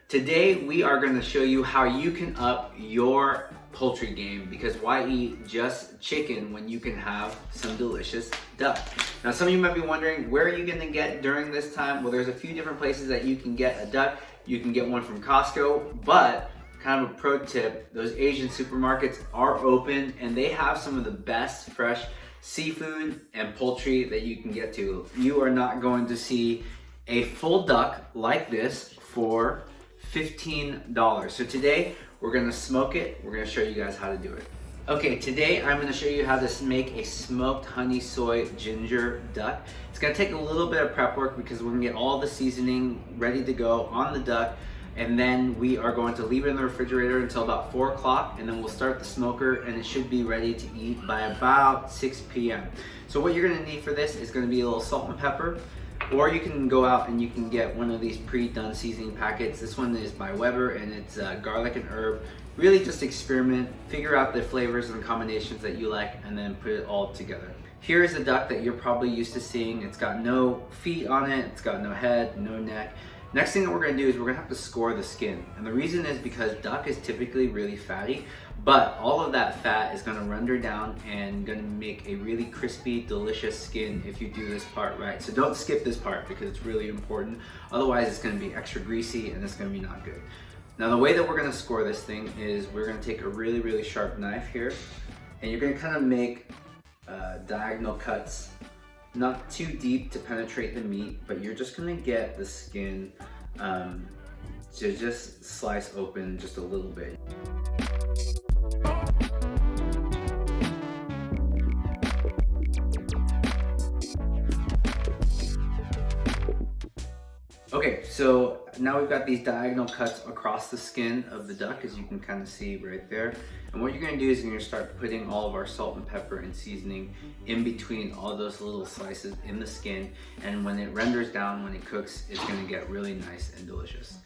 Today we are going to show you how you can up your poultry game, because why eat just chicken when you can have some delicious duck? Now some of you might be wondering, where are you going to get during this time? Well, there's a few different places that you can get a duck. You can get one from Costco, but kind of a pro tip, those Asian supermarkets are open and they have some of the best fresh seafood and poultry that you can get to. You are not going to see a full duck like this for $15. So today we're gonna smoke it. We're gonna show you guys how to do it. Okay, today I'm gonna show you how to make a smoked honey soy ginger duck. It's gonna take a little bit of prep work because we're gonna get all the seasoning ready to go on the duck, and then we are going to leave it in the refrigerator until about 4 o'clock, and then we'll start the smoker and it should be ready to eat by about 6 p.m. So what you're gonna need for this is gonna be a little salt and pepper, or you can go out and you can get one of these pre-done seasoning packets. This one is by Weber and it's garlic and herb. Really just experiment, figure out the flavors and combinations that you like, and then put it all together. Here's a duck that you're probably used to seeing. It's got no feet on it, it's got no head, no neck. Next thing that we're gonna do is we're gonna have to score the skin. And the reason is because duck is typically really fatty, but all of that fat is gonna render down and gonna make a really crispy, delicious skin if you do this part right. So don't skip this part because it's really important. Otherwise it's gonna be extra greasy and it's gonna be not good. Now the way that we're gonna score this thing is we're gonna take a really, really sharp knife here, and you're gonna kind of make diagonal cuts, not too deep to penetrate the meat, but you're just gonna get the skin to just slice open just a little bit. Okay, so now we've got these diagonal cuts across the skin of the duck, as you can kind of see right there. And what you're gonna do is you're gonna start putting all of our salt and pepper and seasoning in between all those little slices in the skin. And when it renders down, when it cooks, it's gonna get really nice and delicious.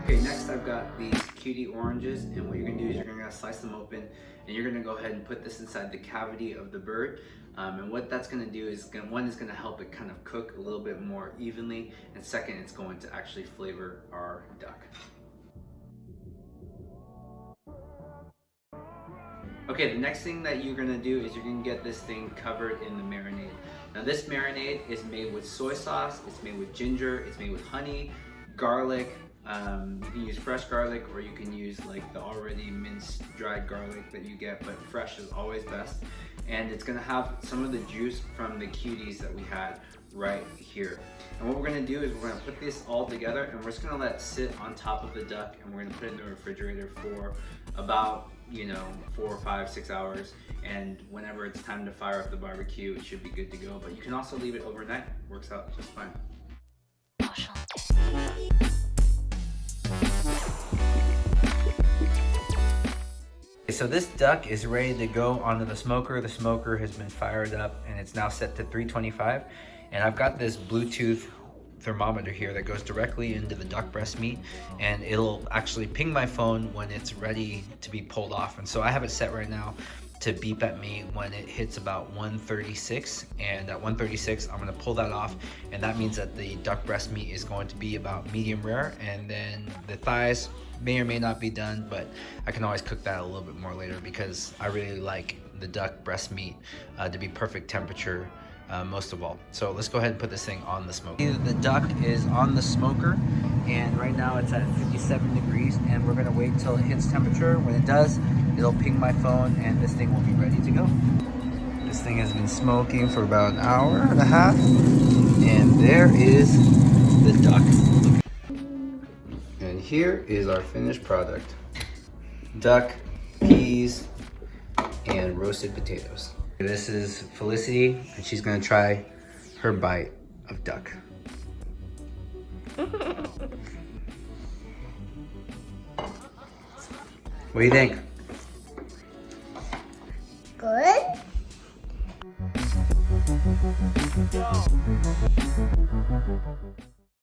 Okay, next I've got these cutie oranges, and what you're gonna do is you're gonna slice them open, and you're gonna go ahead and put this inside the cavity of the bird. And what that's gonna do is, one is gonna help it kind of cook a little bit more evenly, and second, it's going to actually flavor our duck. Okay, the next thing that you're gonna do is you're gonna get this thing covered in the marinade. Now this marinade is made with soy sauce, it's made with ginger, it's made with honey, garlic. You can use fresh garlic, or you can use like the already minced dried garlic that you get, but fresh is always best. And it's gonna have some of the juice from the cuties that we had right here. And what we're gonna do is we're gonna put this all together, and we're just gonna let it sit on top of the duck, and we're gonna put it in the refrigerator for about 4, 5, 6 hours. And whenever it's time to fire up the barbecue, it should be good to go. But you can also leave it overnight, works out just fine. So this duck is ready to go onto the smoker. The smoker has been fired up and it's now set to 325. And I've got this Bluetooth thermometer here that goes directly into the duck breast meat, and it'll actually ping my phone when it's ready to be pulled off. And so I have it set right now to beep at me when it hits about 136, and at 136 I'm going to pull that off, and that means that the duck breast meat is going to be about medium rare, and then the thighs may or may not be done, but I can always cook that a little bit more later because I really like the duck breast meat to be perfect temperature most of all. So let's go ahead and put this thing on the smoker. The duck is on the smoker, and right now it's at 57 degrees, and we're gonna wait till it hits temperature. When it does, it'll ping my phone and this thing will be ready to go. This thing has been smoking for about an hour and a half, and there is the duck. And here is our finished product: duck, peas, and roasted potatoes. This is Felicity, and she's gonna try her bite of duck. What do you think? Good.